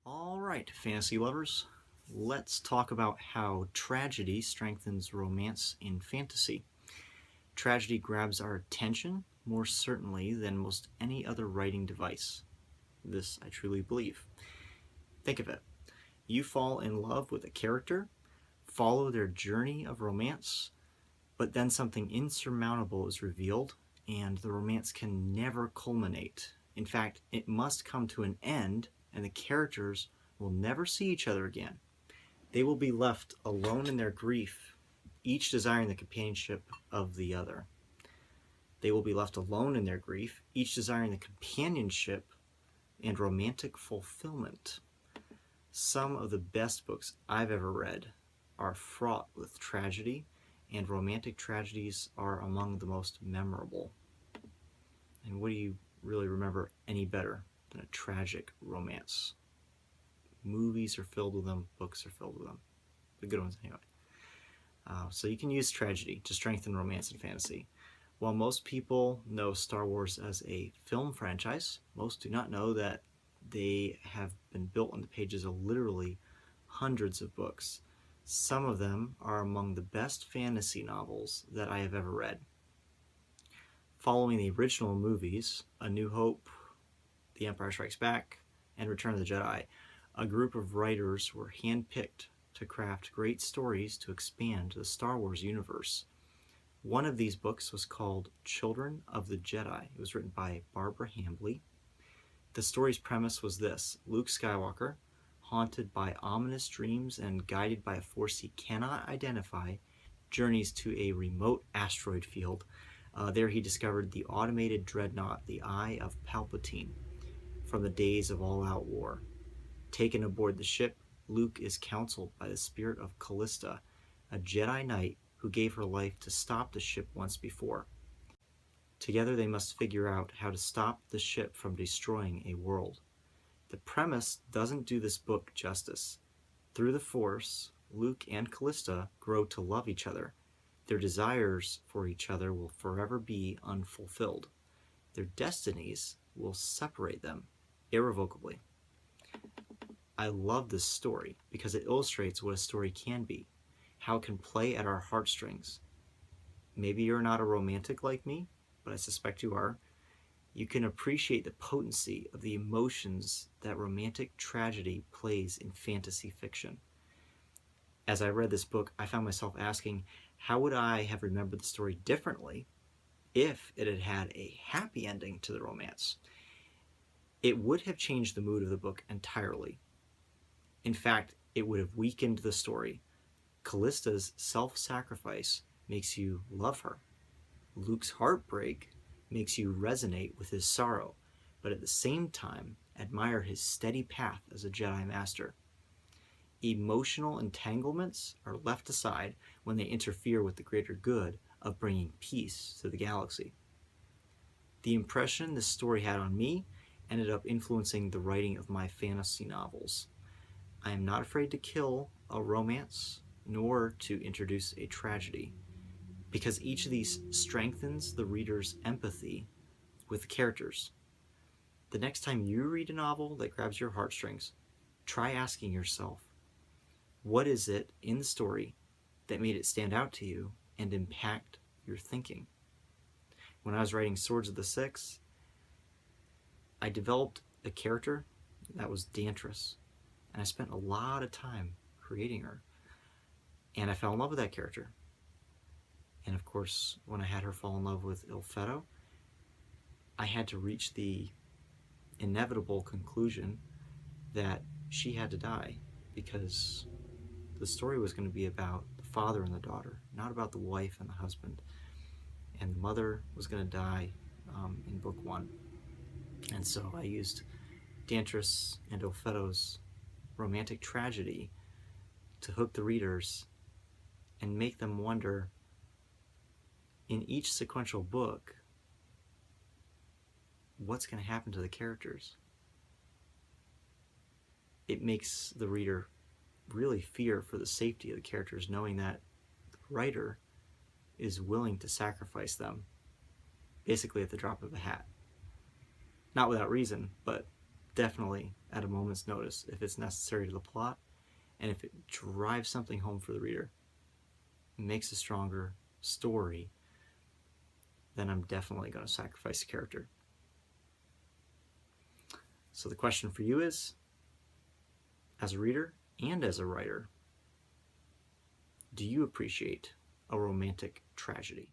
All right, fantasy lovers, let's talk about how tragedy strengthens romance in fantasy. Tragedy grabs our attention more certainly than most any other writing device. This I truly believe. Think of it. You fall in love with a character, follow their journey of romance, but then something insurmountable is revealed, and the romance can never culminate. In fact, it must come to an end, and the characters will never see each other again. They will be left alone in their grief, each desiring the companionship of the other. They will be left alone in their grief, each desiring the companionship and romantic fulfillment. Some of the best books I've ever read are fraught with tragedy, and romantic tragedies are among the most memorable. And what do you really remember any better than a tragic romance? Movies are filled with them, books are filled with them. The good ones, anyway. So you can use tragedy to strengthen romance and fantasy. While most people know Star Wars as a film franchise, most do not know that they have been built on the pages of literally hundreds of books. Some of them are among the best fantasy novels that I have ever read. Following the original movies, A New Hope, The Empire Strikes Back, and Return of the Jedi, a group of writers were handpicked to craft great stories to expand the Star Wars universe. One of these books was called Children of the Jedi. It was written by Barbara Hambly. The story's premise was this: Luke Skywalker, haunted by ominous dreams and guided by a force he cannot identify, journeys to a remote asteroid field. There he discovered the automated dreadnought, the Eye of Palpatine, from the days of all-out war. Taken aboard the ship, Luke is counseled by the spirit of Callista, a Jedi Knight who gave her life to stop the ship once before. Together they must figure out how to stop the ship from destroying a world. The premise doesn't do this book justice. Through the Force, Luke and Callista grow to love each other. Their desires for each other will forever be unfulfilled. Their destinies will separate them irrevocably. I love this story because it illustrates what a story can be, how it can play at our heartstrings. Maybe you're not a romantic like me, but I suspect you are. You can appreciate the potency of the emotions that romantic tragedy plays in fantasy fiction. As I read this book, I found myself asking, how would I have remembered the story differently if it had had a happy ending to the romance? It would have changed the mood of the book entirely. In fact, it would have weakened the story. Callista's self-sacrifice makes you love her. Luke's heartbreak makes you resonate with his sorrow, but at the same time admire his steady path as a Jedi Master. Emotional entanglements are left aside when they interfere with the greater good of bringing peace to the galaxy. The impression this story had on me ended up influencing the writing of my fantasy novels. I am not afraid to kill a romance, nor to introduce a tragedy, because each of these strengthens the reader's empathy with the characters. The next time you read a novel that grabs your heartstrings, try asking yourself, what is it in the story that made it stand out to you and impact your thinking? When I was writing Swords of the Six, I developed a character that was Dantress, and I spent a lot of time creating her. And I fell in love with that character. And of course, when I had her fall in love with Ilfeto, I had to reach the inevitable conclusion that she had to die, because the story was going to be about the father and the daughter, not about the wife and the husband. And the mother was going to die in book 1. And so I used Dantress and Ilfeto's romantic tragedy to hook the readers and make them wonder, in each sequential book, what's going to happen to the characters. It makes the reader really fear for the safety of the characters, knowing that the writer is willing to sacrifice them basically at the drop of a hat. Not without reason, but definitely at a moment's notice if it's necessary to the plot, and if it drives something home for the reader, makes a stronger story, then I'm definitely going to sacrifice a character. So the question for you is, as a reader and as a writer, do you appreciate a romantic tragedy?